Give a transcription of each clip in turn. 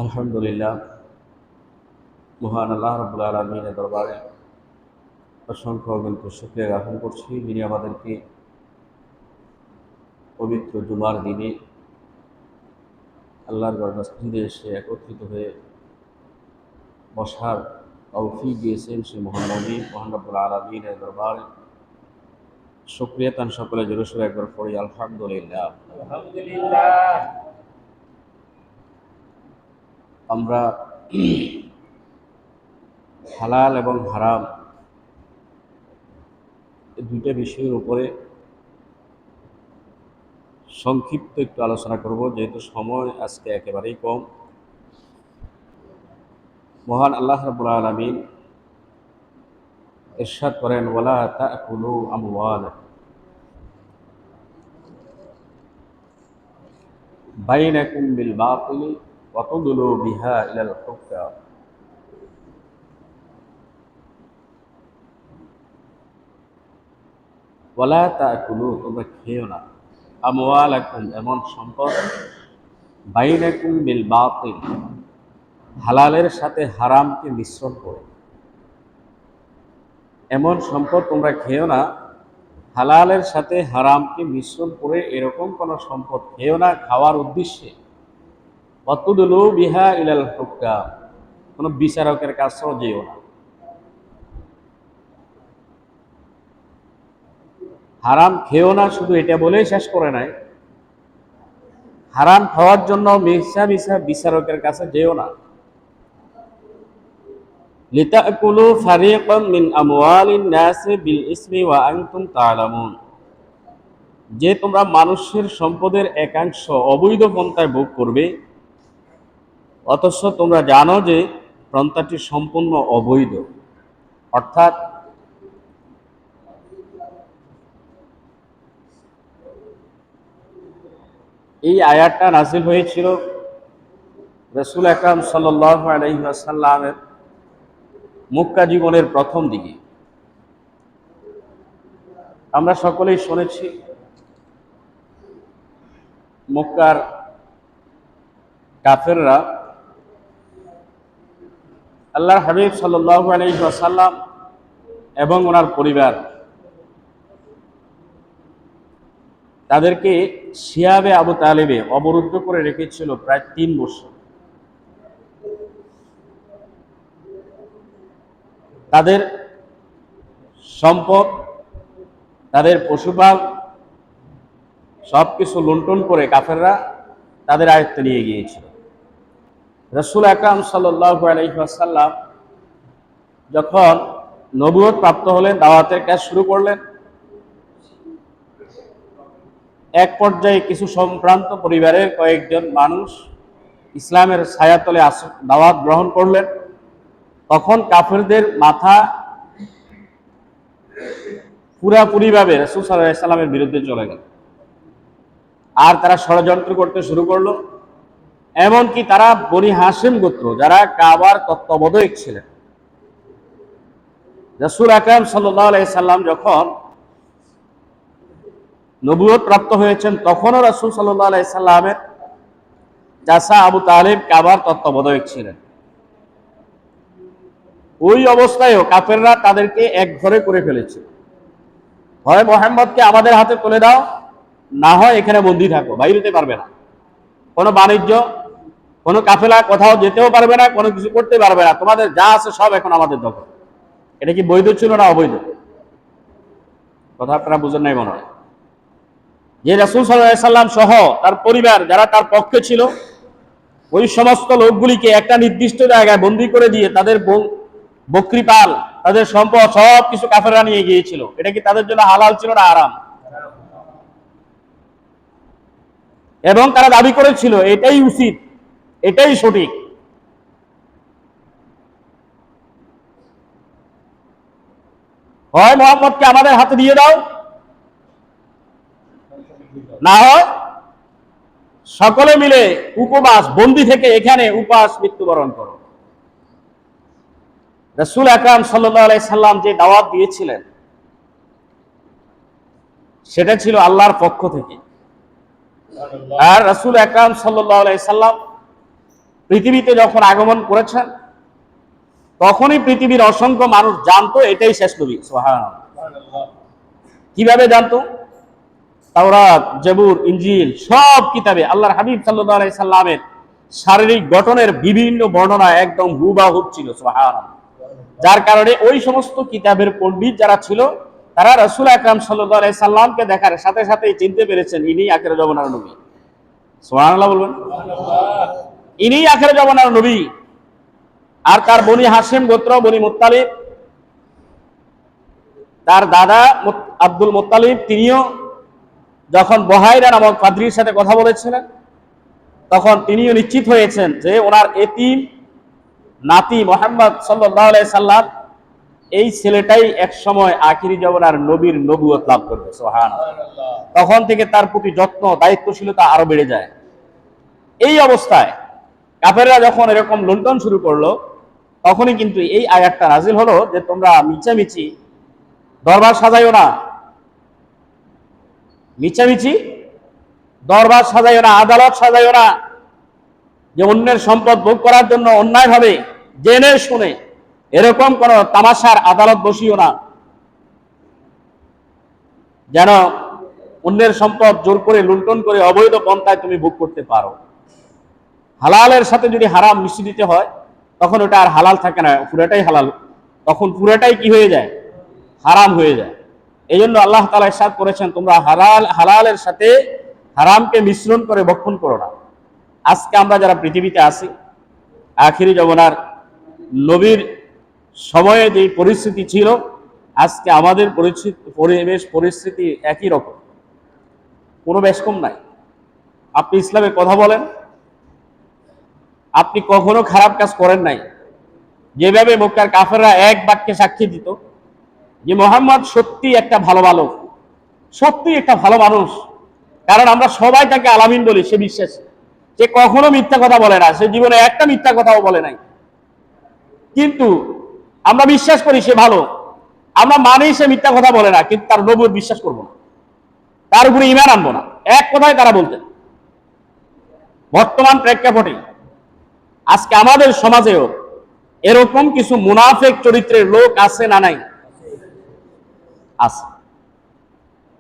আলহামদুলিল্লাহ, মহান আল্লাহ রাব্বুল আলামিনের দরবারে অসংখ্য অগণিত শুকরিয়া জ্ঞাপন করছি, যিনি আমাদেরকে পবিত্র জুমার দিনে আল্লাহর মসজিদে এসে একত্রিত হয়ে বসার তৌফিক দিয়েছেন। সে মহান নবী মহান রাব্বুল আলামিনের দরবারে শুকরিয়া তান সকলে জোরে সোরে একবার পড়ি আলহামদুলিল্লাহ। আলহামদুলিল্লাহ। আমরা হালাল এবং হারাম এই দুইটা বিষয়ের উপরে সংক্ষিপ্ত একটু আলোচনা করব, যেহেতু সময় আজকে একেবারেই কম। মহান আল্লাহ রাব্বুল আলামিন ইরশাদ করেন, ওয়ালা তাকুলু আমওয়ালাকুম বাইনাকুম বিল বাতিল ওয়া তুদলু বিহা ইলাল হুক্কাম। ওয়ালা তাকুলু, তোমরা খেও না, আমওয়ালাকুম, এমন সম্পদ, বাইনাকুম বিল বাতিল, হালালের সাথে হারামকে মিশ্রণ করে। এমন সম্পদ তোমরা খেও না, হালালের সাথে হারামকে মিশ্রণ করে এরকম কোন সম্পদ খেও না খাওয়ার উদ্দেশ্যে। ওয়াতুদলু বিহা ইলাল হুক্কাম, কোন বিচারকের কাছেও যেও না। হারাম খেও না শুধু এটা বলেই শেষ করে নাই, হারাম খাওয়ার জন্য মিশা মিশা বিচারকের কাছে যেও না। লিতাকুলু ফারিকাম মিন আমওয়ালিন নাস বিল ইসমি ওয়া আনতুম তা'লামুন, যে তোমরা মানুষের সম্পদের একাংশ অবৈধ পন্থায় ভোগ করবে, অথচ তোমরা জানো যে পন্থাটি সম্পূর্ণ অবৈধ। অর্থাৎ এই আয়াতটা নাযিল হয়েছিল রাসূল আকরাম সাল্লাল্লাহু আলাইহি ওয়াসাল্লামের মক্কা জীবনের প্রথম দিকে। আমরা সকলেই শুনেছি মক্কার কাফেররা আল্লাহর হাবিব সাল্লাল্লাহু আলাইহি ওয়াসাল্লাম এবং ওনার পরিবার তাদেরকে শিয়াবে আবু তালেবে অবরুদ্ধ করে রেখেছিল প্রায় 3 বছর। তাদের সম্পদ, তাদের পশুপাল সবকিছু লুণ্ঠন করে কাফেররা তাদের আয়ত্তে নিয়ে গিয়েছিল। রাসূল আকরাম সাল্লাল্লাহু আলাইহি ওয়াসাল্লাম যখন নবুয়ত প্রাপ্ত হলেন, দাওয়াতের কাজ শুরু করলেন, এক পর্যায়ে কিছু সম্ভ্রান্ত পরিবারের কয়েকজন মানুষ ইসলামের ছায়াতলে দাওয়াত গ্রহণ করলেন। তখন কাফেরদের মাথা পুরাপুরিভাবে রাসূল সাল্লাল্লাহু আলাইহি ওয়াসাল্লামের বিরুদ্ধে চলে গেল, আর তারা ষড়যন্ত্র করতে শুরু করলো। এমনকি তারা বনি হাশিম গোত্র, যারা কাবার তত্ত্বাবধায়ক ছিলেন, রাসূল আকরাম সাল্লাল্লাহু আলাইহি সাল্লাম যখন নবুয়ত প্রাপ্ত হয়েছেন, তখনও রাসূল সাল্লাল্লাহু আলাইহি সাল্লামের চাচা আবু তালেব কাবার তত্ত্বাবধায়ক ছিলেন। ওই অবস্থায়ও কাফেররা তাদেরকে এক ঘরে করে ফেলেছে। হয় মুহাম্মদকে আমাদের হাতে তুলে দাও, না হয় এখানে বন্দী থাকো, বাইরে যেতে পারবে না, কোনো বাণিজ্য, কোনো কাফেলা কোথাও যেতেও পারবে না, কোনো কিছু করতে পারবে না, তোমাদের যা আছে সব এখন আমাদের দখল। এটা কি বৈধ ছিল না অবৈধ? কথা আপনারা বুঝেন নাই মনে হয়। যে রাসূল সাল্লাল্লাহু আলাইহি সাল্লাম সহ তার পরিবার যারা তার পক্ষে ছিল, ওই সমস্ত লোকগুলিকে একটা নির্দিষ্ট জায়গায় বন্দী করে দিয়ে তাদের বকরি পাল, তাদের সম্পদ সব কিছু কাফেররা নিয়ে গিয়েছিল। এটা কি তাদের জন্য হালাল ছিল না হারাম? এবং তারা দাবি করেছিল এটাই উচিত, এটাই সঠিক। হয় মুহাম্মদকে আমাদের হাতে দিয়ে দাও, না হয় সকলে মিলে উপবাস, বন্দী থেকে এখানে উপবাস মৃত্যুবরণ করো। রাসূল আকরাম সাল্লাল্লাহু আলাইহি সাল্লাম যে দাওয়াত দিয়েছিলেন, সেটা ছিল আল্লাহর পক্ষ থেকে। আর রাসূল আকরাম সাল্লাল্লাহু আলাইহি সাল্লাম পৃথিবীতে যখন আগমন করেছেন তখনই পৃথিবীর অসংখ্য মানুষ জানতো এটাই শেষ নবী। সুবহানাল্লাহ। কিভাবে জানতো? তাওরাত, জবুর, ইনজিল সব কিতাবে আল্লাহর হাবিব সাল্লাল্লাহু আলাইহি সাল্লামের শারীরিক গঠনের বিভিন্ন বর্ণনা একদম হুবহু ছিল। সুবহানাল্লাহ। যার কারণে ওই সমস্ত কিতাবের পণ্ডিত যারা ছিল তারা রাসূল আকরাম সাল্লাল্লাহু আলাইহি সাল্লামকে দেখার সাথে সাথেই চিনতে পেরেছেন ইনি আখির জামানার নবী। সুবহানাল্লাহ বলবেন। ইনি আখির জামানার নবী। আর তার বনি হাশিম গোত্র, বনি মুত্তালিব, তার দাদা আব্দুল মুত্তালিব তিনিও যখন বহাইরা নামক পাদ্রীর সাথে কথা বলেছিলেন তখন তিনিও নিশ্চিত হয়েছেন যে ওনার এতিম নাতি মুহাম্মদ সাল্লাল্লাহু আলাইহি সাল্লাম এই ছেলেটাই এক সময় আখিরি জামানার নবীর নবুয়ত লাভ করবে। সুবহানাল্লাহ। তখন থেকে তার প্রতি যত্ন, দায়িত্বশীলতা আরো বেড়ে যায়। এই অবস্থায় কাফেররা যখন এরকম লুণ্ঠন শুরু করলো তখনই কিন্তু এই আয়াতটা নাজিল হলো যে তোমরা মিছামিছি দরবার সাজাইও না, মিছামিছি দরবার সাজাইও না, আদালত সাজাইও না, যে অন্যের সম্পদ ভোগ করার জন্য অন্যায়ভাবে জেনে শুনে এরকম কোন তামাশার আদালত বসিও না যেন অন্যের সম্পদ জোর করে লুণ্ঠন করে অবৈধ পন্থায় তুমি ভোগ করতে পারো। হালালের সাথে যদি হারাম মিশ্রিত হয় তখন ওটা আর হালাল থাকে না, পুরাটাই হালাল, তখন পুরাটাই কি হয়ে যায়? হারাম হয়ে যায়। এই জন্য আল্লাহ তাআলা ইরশাদ করেছেন তোমরা হালালের সাথে হারামকে মিশ্রণ করে ভক্ষণ করো না। আজকে আমরা যারা পৃথিবীতে আছি আখিরি জামানার নবীর সময়ে যে পরিস্থিতি ছিল আজকে আমাদের পরিস্থিতি একই রকম, কোনো বেশ কম নাই। আপনি ইসলামে কথা বলেন, আপনি কখনো খারাপ কাজ করেন নাই। যেভাবে মক্কার কাফেররা এক বাক্যে সাক্ষী দিত যে মুহাম্মদ সত্যি একটা ভালো বালক, সত্যি একটা ভালো মানুষ, কারণ আমরা সবাই তাকে আলামিন বলি, সে বিশ্বাসী, সে কখনো মিথ্যা কথা বলে না, সে জীবনে একটা মিথ্যা কথাও বলে নাই। কিন্তু আমরা বিশ্বাস করি সে ভালো, আমরা মানি সে মিথ্যা কথা বলে না, কিন্তু তার নবুয়ত বিশ্বাস করবো না, তার উপরে ঈমান আনবো না। এক কথায় তারা বলতেন। বর্তমান প্রেক্ষাপটে আজকে আমাদের সমাজেও এরকম কিছু মুনাফিক চরিত্রের লোক আছে না নাই? আছে।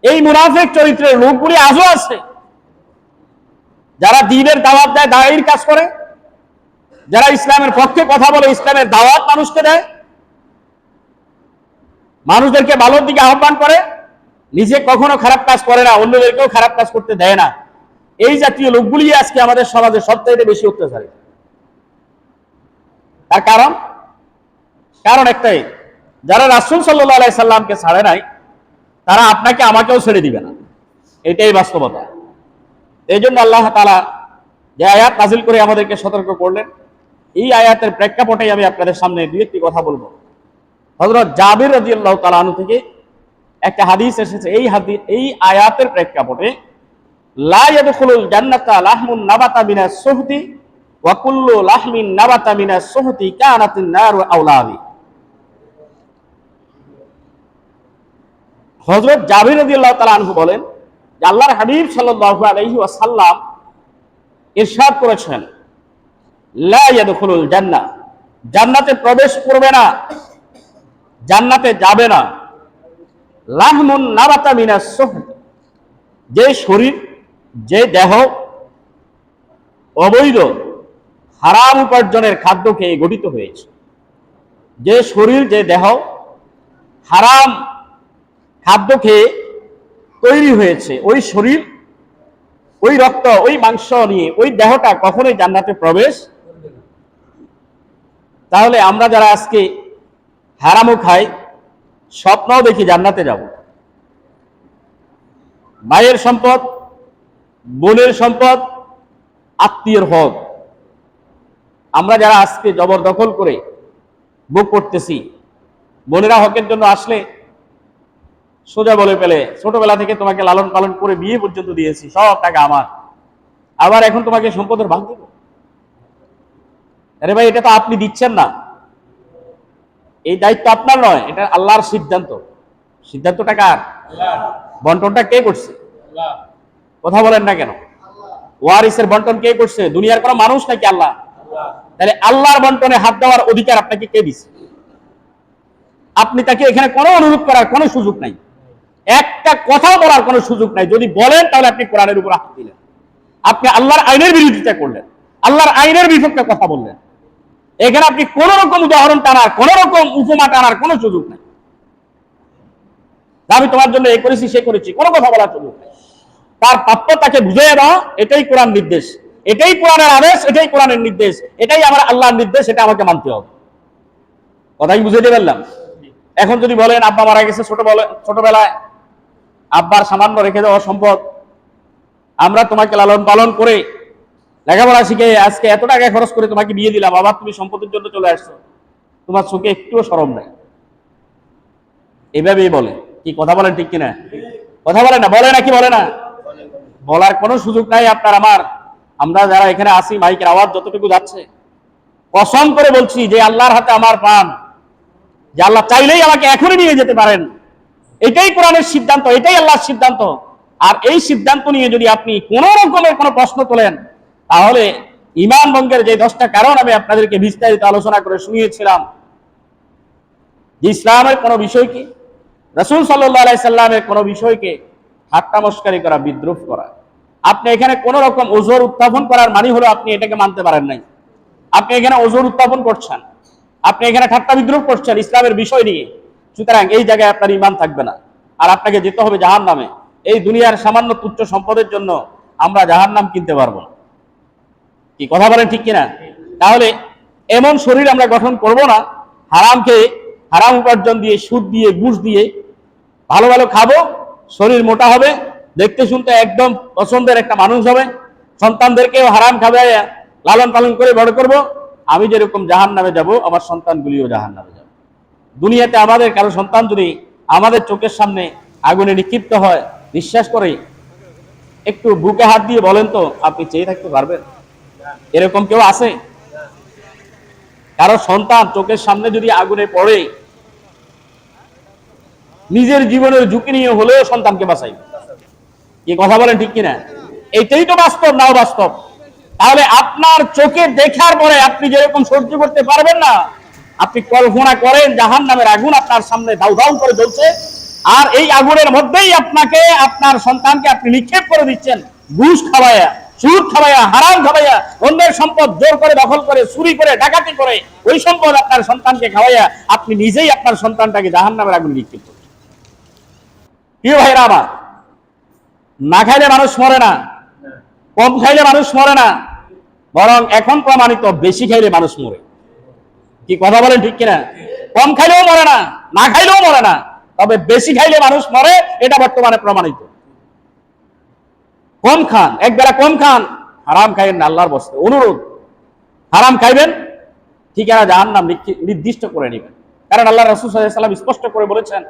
এই মুনাফিক চরিত্রের লোকগুলি আজও আছে, যারা দ্বীনের দাওয়াত দেয়, দায়ের কাজ করে, যারা ইসলামের পক্ষে কথা বলে, ইসলামের দাওয়াত মানুষকে দেয়, মানুষদেরকে ভালোর দিকে আহ্বান করে, নিজে কখনো খারাপ কাজ করে না, অন্যদেরকেও খারাপ কাজ করতে দেয় না। এই জাতীয় লোকগুলি আজকে আমাদের সমাজে সবচাইতে বেশি অত্যাচারী। তার কারণ একটাই, যারা রাসূল সাল্লাল্লাহু আলাইহি সাল্লামকে ছাড়ে নাই তারা আপনাকে আমাকেও ছেড়ে দিবে না, এটাই বাস্তবতা। এই জন্য আল্লাহ তাআলা যে আয়াত নাজিল করে আমাদেরকে সতর্ক করলেন, এই আয়াতের প্রেক্ষাপটেই আমি আপনাদের সামনে দুই একটি কথা বলবো। হযরত জাবির রাদিয়াল্লাহু তাআলা আনহু থেকে একটা হাদিস এসেছে, এই আয়াতের প্রেক্ষাপটে লা ইয়াদখুলুল জান্নাতা লাহমুন নাবাতা মিনাস সুহতি ওয়া কুল্লু লাহমিন নাবাতা মিনাস সুহতি কানাতিন নারু আওলা বি। হযরত জাবির রাদিয়াল্লাহু তাআলা আনহু বলেন যে আল্লাহর হাবিব সাল্লাল্লাহু আলাইহি ওয়াসাল্লাম ইরশাদ করেছেন লা ইয়াদখুলুল জান্নাহ, জান্নাতে প্রবেশ করবে না, জান্নাতে যাবে না, লাহমুন নাবাতা মিনাস সুহতি, যে শরীর, যে দেহ অবৈধ হারাম উপার্জনের খাদ্য খেয়ে গঠিত হয়েছে, যে শরীর, যে দেহ হারাম খাদ্য খেয়ে তৈরি হয়েছে, ওই শরীর, ওই রক্ত, ওই মাংস নিয়ে ওই দেহটা কখনোই জান্নাতে প্রবেশ। তাহলে আমরা যারা আজকে হারামও খাই, স্বপ্নও দেখি জান্নাতে যাব, মায়ের সম্পদ, বোনের সম্পদ, আত্মীয়ের হক আমরা যারা আজকে জবরদখল করে ভোগ করতেছি, বোনেরা হকের জন্য আসলে সোজা বলে ফেলে ছোটবেলা থেকে তোমাকে লালন পালন করে বিয়ে পর্যন্ত দিয়েছি, সব টাকা আমার, আবার এখন তোমাকে সম্পদের ভাগ দেব। আরে ভাই, এটা তো আপনি দিচ্ছেন না, এই দায়িত্ব আপনার নয়, এটা আল্লাহর সিদ্ধান্ত। সিদ্ধান্তটা কার? বন্টনটা কে করছে? কথা বলেন না কেন? ওয়ারিসের বন্টন কে করছে? দুনিয়ার কোনো মানুষ নাকি আল্লাহ? তাহলে আল্লাহর বন্টনে হাত দেওয়ার অধিকার আপনাকে কে দিছে? আপনি তাকে এখানে কোনো অনুরোধ করার কোনো সুযোগ নাই, একটা কথা বলার কোনো সুযোগ নাই। যদি বলেন তাহলে আপনি কোরআনের উপর হাত দিলেন, আপনি আল্লাহর আইনের বিরোধিতা করলেন, আল্লাহর আইনের বিপক্ষে কথা বললেন। এখানে আপনি কোন রকম উদাহরণ টানার, কোন রকম উপমা টানার কোনো সুযোগ নাই। আমি তোমার জন্য এই করেছি সে করেছি, কোনো কথা বলার সুযোগ নেই। তার প্রাপ্য তাকে বুঝিয়ে দাও, এটাই কোরআন নির্দেশ, এটাই কোরআনের আদেশ, এটাই কোরআনের নির্দেশ, এটাই আমার আল্লাহর নির্দেশ, এটা আমাকে মানতে হবে। কথাই বুঝাইতে পারলাম? এখন যদি বলেন আব্বা মারা গেছে ছোটবেলায়, আব্বার সামান্য রেখে দেওয়া সম্পদ আমরা তোমাকে লালন পালন করে লেখাপড়া শিখে আজকে এত টাকা খরচ করে তোমাকে বিয়ে দিলাম, আবার তুমি সম্পদের জন্য চলে আসছো, তোমার চোখে একটুও শরম নাই? এভাবেই বলে। কি কথা বলেন ঠিক কিনা? কথা বলে না, বলে না কি বলে না? বলার কোনো সুযোগ নাই আপনার আমার। আমরা যারা এখানে আসি, মাইকের আওয়াজ যতটুকু যাচ্ছে, কসম করে বলছি যে আল্লাহর হাতে আমার প্রাণ, যে আল্লাহ চাইলেই আমাকে এখনই নিয়ে যেতে পারেন। এটাই কোরআনের সিদ্ধান্ত, এটাই আল্লাহর সিদ্ধান্ত। আর এই সিদ্ধান্ত নিয়ে যদি আপনি কোন রকমের কোনো প্রশ্ন তোলেন, তাহলে ঈমান ভঙ্গের যে 10টা কারণ আমি আপনাদেরকে বিস্তারিত আলোচনা করে শুনিয়েছিলাম, যে ইসলামের কোনো বিষয়কে, রাসূল সাল্লাল্লাহু আলাইহি সাল্লামের কোনো বিষয়কে ঠাট্টা মশকারি করা, বিদ্রুপ করা, আপনি এখানে কোন রকম ওজর উত্থাপন করার মানে হলো আপনি এটাকে মানতে পারেন নাই। আপনি এখানে ওজর উত্থাপন করছেন, আপনি এখানে ঠাট্টা বিদ্রুপ করছেন ইসলামের বিষয় নিয়ে। সুতরাং এই জায়গায় আপনার ঈমান থাকবে না, আর আপনাকে যেতে হবে জাহান্নামে। এই দুনিয়ার সামান্য তুচ্ছ সম্পদের জন্য আমরা জাহান্নাম কিনতে পারবো না। কি কথা বলেন ঠিক কিনা? তাহলে এমন শরীর আমরা গঠন করব না, হারাম খেয়ে, হারাম উপার্জন দিয়ে, সুদ দিয়ে, ঘুষ দিয়ে ভালো ভালো খাবো, শরীর মোটা হবে, দেখতে শুনতে একদম পছন্দের একটা মানুষ হবে, সন্তানদেরকেও হারাম খাওয়ায় লালন পালন করে বড় করব। আমি যেরকম জাহান্নামে যাব, আমার সন্তানগুলিও জাহান্নামে যাবে। দুনিয়াতে আমাদের কারো সন্তান যদি আমাদের চোখের সামনে আগুনে নিক্ষিপ্ত হয়, বিশ্বাস করে একটু বুকে হাত দিয়ে বলেন তো, আপনি চেয়ে থাকতে পারবেন? এরকম কেউ আছে? কারো সন্তান চোখের সামনে যদি আগুনে পড়ে, নিজের জীবনের ঝুঁকি নিয়ে হলেও সন্তানকে বাঁচাই। কি কথা বলেন ঠিক কিনা? এটাই তো বাস্তব, নাও বাস্তব। তাহলে আপনার চোখে দেখার পরে আপনি যেরকম সহ্য করতে পারবেন না, আপনি কল্পনা করেন জাহান্নামের আগুন আপনার সামনে দাউ দাউ করে জ্বলছে, আর এই আগুনের মধ্যেই আপনাকে, আপনার সন্তানকে আপনি নিক্ষেপ করে দিচ্ছেন, ঘুষ খাওয়াইয়া, সুদ খাওয়াইয়া, হারাম খাওয়াইয়া, অন্যের সম্পদ জোর করে দখল করে, চুরি করে, ডাকাতি করে ওই সম্পদ আপনার সন্তানকে খাওয়াইয়া আপনি নিজেই আপনার সন্তানটাকে জাহান্নামের আগুন নিক্ষেপ করছেন। প্রিয় ভাইরা আমার, না খাইলে মানুষ মরে না, কম খাইলে মানুষ মরে না, বরং এখন প্রমাণিত বেশি খাইলে মানুষ মরে। কি কথা বলেন ঠিক কিনা? কম খাইলেও মরে না, না খাইলেও মরে না, তবে বেশি খাইলে মানুষ মরে, এটা বর্তমানে প্রমাণিত। কম খান, একবেলা কম খান, হারাম খাইবেন না, আল্লাহর বস্তে অনুরোধ। হারাম খাইবেন, ঠিকানা জাহান্নাম নির্দিষ্ট করে নেবেন। কারণ আল্লাহ রাসূল সাল্লাল্লাহু আলাইহি ওয়াসাল্লাম স্পষ্ট করে বলেছেন,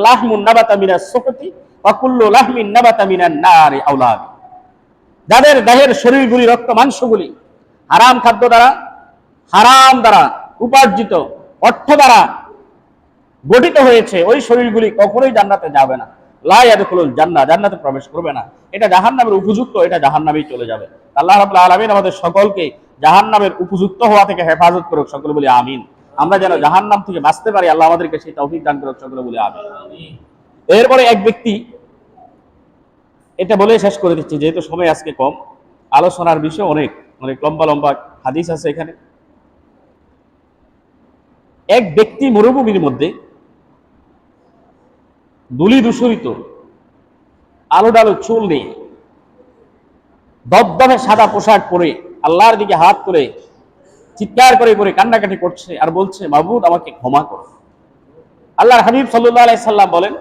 লাহমুন নাবাতা মিনাস সুকতি ওয়া কুল্লু লাহমিন নাবাতা মিনান নারি আউলা। যাদের দেহের শরীরগুলি, রক্ত মাংসগুলি হারাম খাদ্য দ্বারা, হারাম দ্বারা উপার্জিত অর্থ দ্বারা গঠিত হয়েছে, ওই শরীরগুলি কখনোই জান্নাতে যাবে না। লা ইয়াদখুলুল জান্নাহ, জান্নাতে প্রবেশ করবে না। এটা জাহান্নামের উপযুক্ত, এটা জাহান্নামেই চলে যাবে। আল্লাহ রাব্বুল আলামিন আমাদের সকলকে জাহান্নামের উপযুক্ত হওয়া থেকে হেফাজত করুক, সকলে বলি আমিন। আমরা যেন জাহান্নাম থেকে বাঁচতে পারি, আল্লাহ আমাদেরকে সেই তৌফিক দান করুক, সকলে বলি আমিন। এরপরে এক ব্যক্তি, এটা বলে শেষ করে দিচ্ছি যেহেতু সময় আজকে কম, আলোচনার বিষয় অনেক অনেক লম্বা লম্বা হাদিস আছে এখানে। এক ব্যক্তি মরুভূমির মধ্যে দুলি দূষরিত, আলো ডালো চুল নেই, দবদবে সাদা পোশাক পরে আল্লাহর দিকে হাত করে চিৎকার করে করে কান্নাকাটি করছে আর বলছে, মাবুদ আমাকে ক্ষমা করো। আল্লাহর হাবিব সাল্লাল্লাহু আলাইহি সাল্লাম বলেন,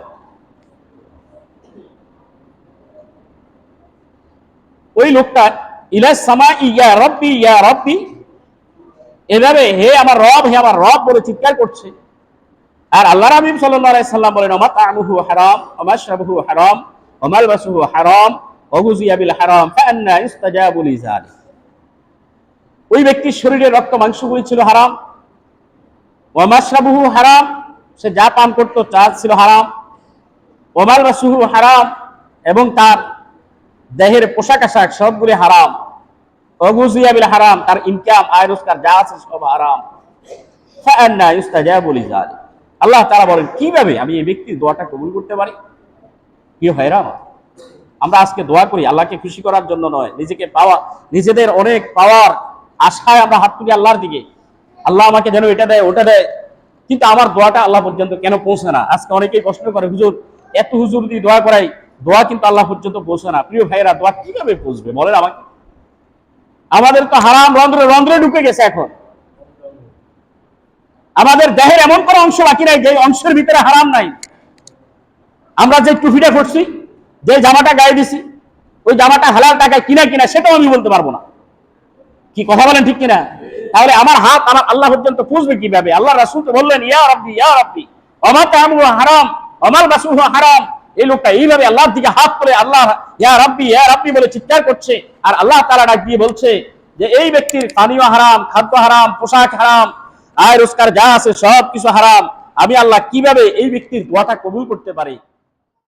ওই লোকটা ইলা সামা ইয়া রব্বি, এভাবে হে আমার রব, হে আমার রব বলে চিৎকার করছে। আর আল্লাহর হাবিব সাল্লাল্লাহু আলাইহি সাল্লাম বলেন, মাতা'মুহু হারাম ওয়া মাশরাবুহু হারাম ওয়া মালবাসুহু হারাম ওয়া গুযিয়া বিল হারাম ফাআন্না ইস্তাজাবু লিযালিক। ওই ব্যক্তির শরীরের রক্ত মাংসগুলি ছিল হারাম, ওয়া মাশরাবুহু হারাম, সে যা পান করত তা ছিল হারাম, ওয়া মালবাসুহু হারাম, এবং তার দেহের পোশাক আশাক সবগুলি হারাম। ওগুজিয়া বিল হারাম, তার ইনকাম আয় রোজগার যা আছে সব হারাম। ফাআন্না ইউস্তাজাবু লিযালিক, আল্লাহ তাআলা বলেন কিভাবে আমি এই ব্যক্তির দোয়াটা কবুল করতে পারি? প্রিয় ভাইরা আমার, আমরা আজকে দোয়া করি আল্লাহকে খুশি করার জন্য নয়, নিজেকে পাওয়া, নিজেদের অনেক পাওয়ার আশায় আমরা হাত তুলি আল্লাহর দিকে, আল্লাহ আমাকে যেন এটা দেয় ওটা দেয়, কিন্তু আমার দোয়াটা আল্লাহ পর্যন্ত কেন পৌঁছে না? আজকে অনেকেই প্রশ্ন করে, হুজুর এত হুজুর দিয়ে দোয়া করাই, দোয়া কিন্তু আল্লাহ পর্যন্ত পৌঁছে না। প্রিয় ভাইরা, দোয়া কিভাবে পৌঁছবে বলেন আমাকে? আমাদের তো হারাম রন্ধ্রে রন্ধ্রে ঢুকে গেছে। এখন আমাদের দেহের এমন কোনো অংশ বাকি নাই যে অংশের ভিতরে হারাম নাই। আমরা যে টুপিটা পরছি, যে জামাটা গায়ে দিছি, ওই জামাটা হালাল টাকায় কিনা কিনা সেটাও আমি বলতে পারবো না। কি কথা বলেন, ঠিক কিনা? তাহলে আমার হাত আমার আল্লাহ পর্যন্ত পৌঁছবে কিভাবে? আল্লাহ রাসূল তো বললেন, ইয়া রাব্বি ইয়া রাব্বি ওমা তা'আমুহু হারাম ওমাল বাসুহু হারাম। এই লোকটা এইভাবে আল্লাহর দিকে হাত করে আল্লাহ ইয়া রাব্বি বলে চিৎকার করছে, আর আল্লাহ তাআলা ডাক দিয়ে বলছে যে এই ব্যক্তির পানীয় হারাম, খাদ্য হারাম, পোশাক হারাম, আয় রোজগার যা আছে সব কিছু হারাম। আমি আল্লাহ কিভাবে এই ব্যক্তির দোয়াটা কবুল করতে পারি?